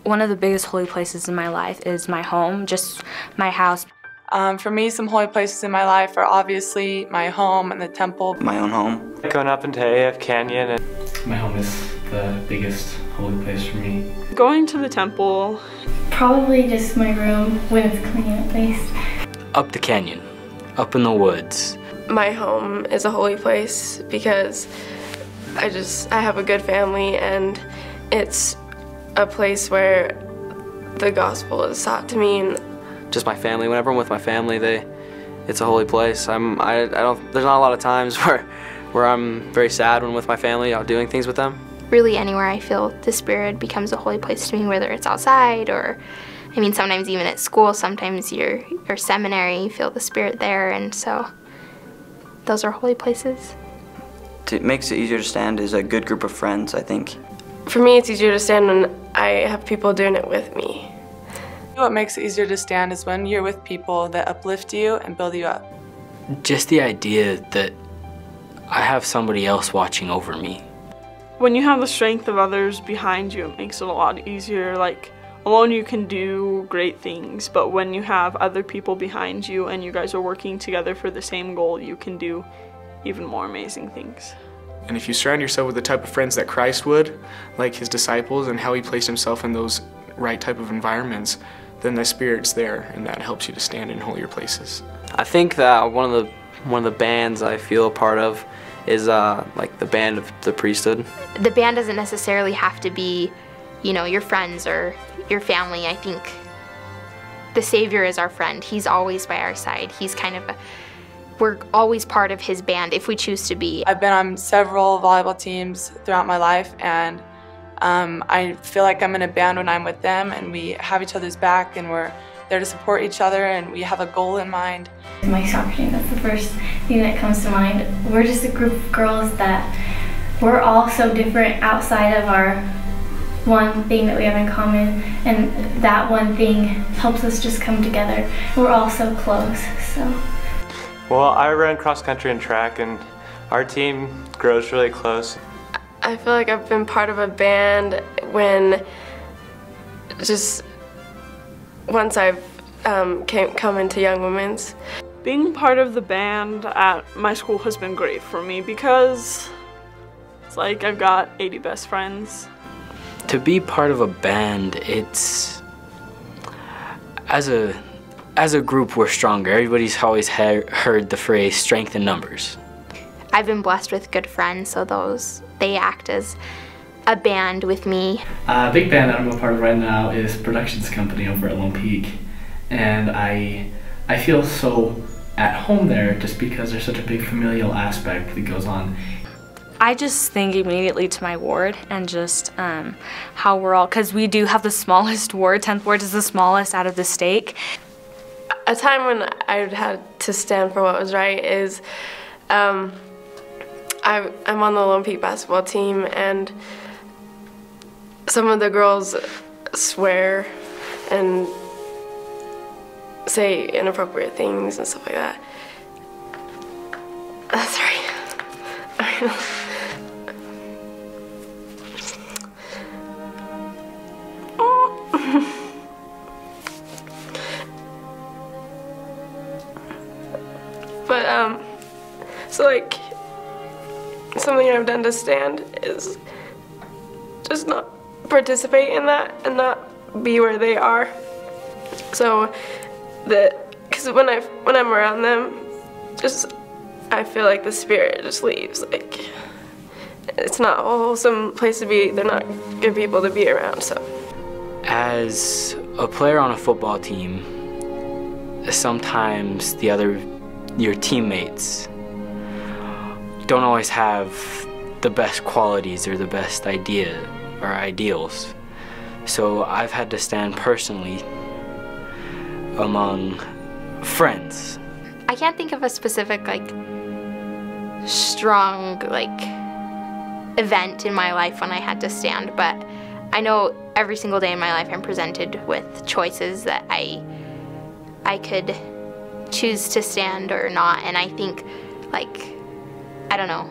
One of the biggest holy places in my life is my home, just my house. For me, some holy places in my life are obviously my home and the temple. My own home. Going up into AF Canyon. My home is the biggest holy place for me. Going to the temple. Probably just my room when it's clean at least. Up the canyon, up in the woods. My home is a holy place because I have a good family, and it's a place where the gospel is taught to me. And just my family. Whenever I'm with my family, it's a holy place. There's not a lot of times where I'm very sad when with my family out doing things with them. Really anywhere I feel the Spirit becomes a holy place to me, whether it's outside or, I mean, sometimes even at school, sometimes your seminary, you feel the Spirit there, and so those are holy places. It makes it easier to stand is a good group of friends, I think. For me, it's easier to stand when I have people doing it with me. What makes it easier to stand is when you're with people that uplift you and build you up. Just the idea that I have somebody else watching over me. When you have the strength of others behind you, it makes it a lot easier. Like, alone you can do great things, but when you have other people behind you and you guys are working together for the same goal, you can do even more amazing things. And if you surround yourself with the type of friends that Christ would, like his disciples and how he placed himself in those right type of environments, then the Spirit's there, and that helps you to stand in holier places. I think that one of the bands I feel a part of is like the band of the priesthood. The band doesn't necessarily have to be, you know, your friends or your family. I think the Savior is our friend. He's always by our side. He's kind of we're always part of his band if we choose to be. I've been on several volleyball teams throughout my life, and I feel like I'm in a band when I'm with them, and we have each other's back, and we're there to support each other, and we have a goal in mind. My soccer team, that's the first thing that comes to mind. We're just a group of girls that we're all so different outside of our one thing that we have in common, and that one thing helps us just come together. We're all so close, so. Well, I run cross country and track, and our team grows really close. I feel like I've been part of a band when just once I've come into Young Women's. Being part of the band at my school has been great for me because it's like I've got 80 best friends. To be part of a band, it's, as a group, we're stronger. Everybody's always heard the phrase strength in numbers. I've been blessed with good friends, so they act as a band with me. A big band that I'm a part of right now is Productions Company over at Lone Peak, and I feel so at home there just because there's such a big familial aspect that goes on. I just think immediately to my ward and just how we're all, because we do have the smallest ward, 10th ward is the smallest out of the state. A time when I had to stand for what was right is I'm on the Lone Peak basketball team, and some of the girls swear and say inappropriate things and stuff like that. That's right. But so like something I've done to stand is just not participate in that and not be where they are. So because when I'm around them, I feel like the Spirit just leaves. Like, it's not a wholesome place to be. They're not good people to be around. So as a player on a football team, sometimes your teammates don't always have the best qualities or the best idea or ideals. So I've had to stand personally among friends. I can't think of a specific strong event in my life when I had to stand, but I know every single day in my life I'm presented with choices that I could choose to stand or not, and I think I don't know,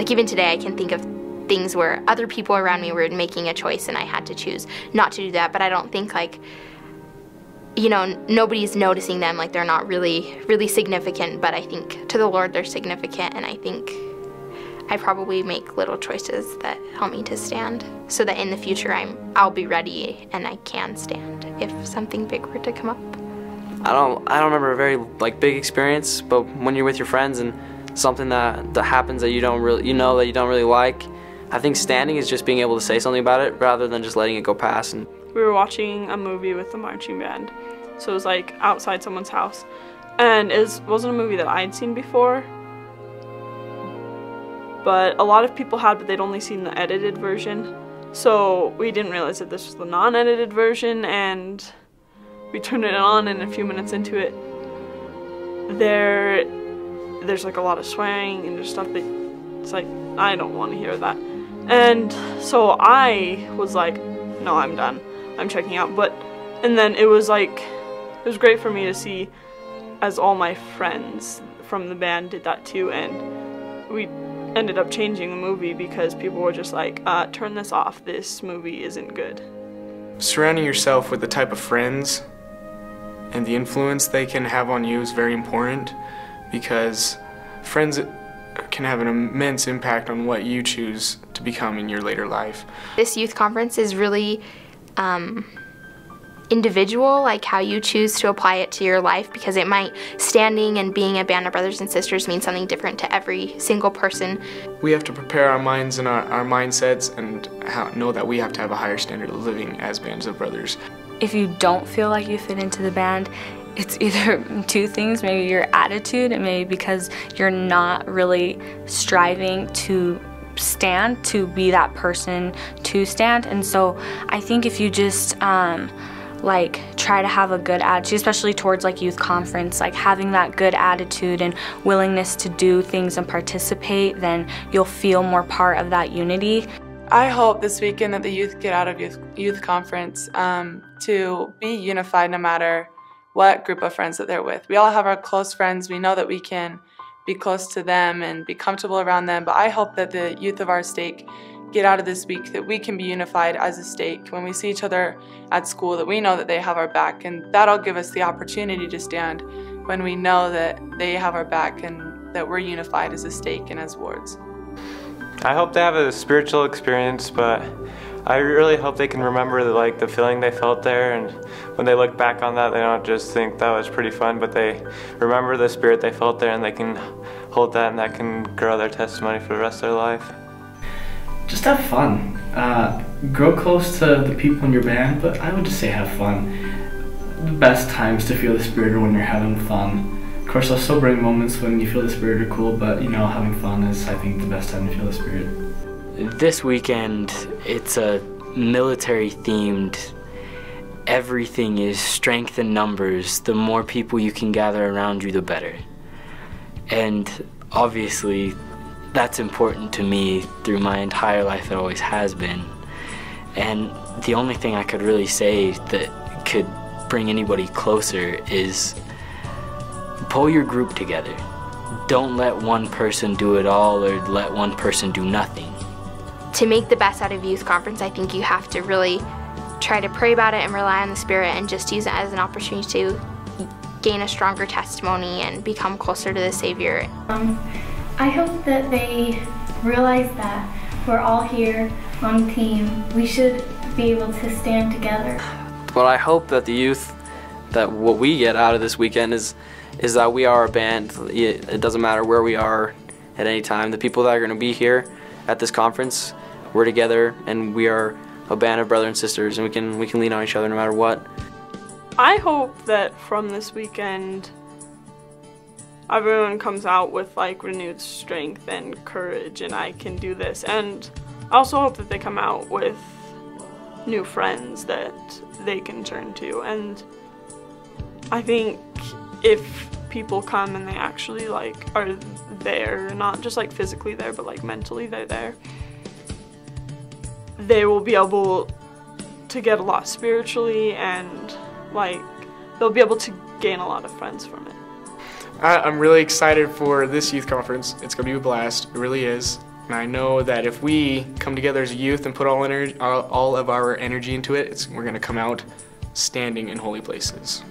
even today I can think of things where other people around me were making a choice and I had to choose not to do that. But I don't think like, you know, nobody's noticing them, like they're not really significant, but I think to the Lord they're significant, and I think I probably make little choices that help me to stand so that in the future I'll be ready and I can stand if something big were to come up. I don't remember a very like big experience, but when you're with your friends and something that happens that you don't really like, I think standing is just being able to say something about it rather than just letting it go past. And we were watching a movie with the marching band, so it was like outside someone's house, and it wasn't a movie that I'd seen before, but a lot of people had, but they'd only seen the edited version, so we didn't realize that this was the non-edited version, and we turned it on, and a few minutes into it, there's like a lot of swearing and there's stuff that it's like, I don't want to hear that. And so I was like, no, I'm done. I'm checking out. And then it was great for me to see as all my friends from the band did that too, and we ended up changing the movie because people were just like, turn this off, this movie isn't good. Surrounding yourself with the type of friends and the influence they can have on you is very important, because friends can have an immense impact on what you choose to become in your later life. This youth conference is really individual, like how you choose to apply it to your life, because it might, standing and being a band of brothers and sisters mean something different to every single person. We have to prepare our minds and our mindsets and know that we have to have a higher standard of living as bands of brothers. If you don't feel like you fit into the band, it's either two things, maybe your attitude, and maybe because you're not really striving to stand, to be that person to stand. And so I think if you just like try to have a good attitude, especially towards like youth conference, like having that good attitude and willingness to do things and participate, then you'll feel more part of that unity. I hope this weekend that the youth get out of youth conference to be unified no matter what group of friends that they're with. We all have our close friends. We know that we can be close to them and be comfortable around them, but I hope that the youth of our stake get out of this week that we can be unified as a stake. When we see each other at school, that we know that they have our back, and that'll give us the opportunity to stand when we know that they have our back and that we're unified as a stake and as wards. I hope they have a spiritual experience, but I really hope they can remember the feeling they felt there, and when they look back on that, they don't just think that was pretty fun, but they remember the spirit they felt there, and they can hold that, and that can grow their testimony for the rest of their life. Just have fun. Grow close to the people in your band, but I would just say have fun. The best times to feel the spirit are when you're having fun. Of course, those sobering moments when you feel the spirit are cool, but you know, having fun is, I think, the best time to feel the spirit. This weekend, it's a military-themed. Everything is strength in numbers. The more people you can gather around you, the better. And obviously, that's important to me through my entire life. It always has been. And the only thing I could really say that could bring anybody closer is pull your group together. Don't let one person do it all or let one person do nothing. To make the best out of youth conference, I think you have to really try to pray about it and rely on the Spirit and just use it as an opportunity to gain a stronger testimony and become closer to the Savior. I hope that they realize that we're all here on a team. We should be able to stand together. But I hope that the youth, that what we get out of this weekend is that we are a band. It doesn't matter where we are at any time. The people that are going to be here at this conference, we're together and we are a band of brothers and sisters, and we can lean on each other no matter what. I hope that from this weekend everyone comes out with like renewed strength and courage, and I can do this. And I also hope that they come out with new friends that they can turn to. And I think if people come and they actually like are there, not just like physically there, but like mentally they're there, they will be able to get a lot spiritually, and like they'll be able to gain a lot of friends from it. I'm really excited for this youth conference. It's going to be a blast. It really is. And I know that if we come together as a youth and put all of our energy into it, we're going to come out standing in holy places.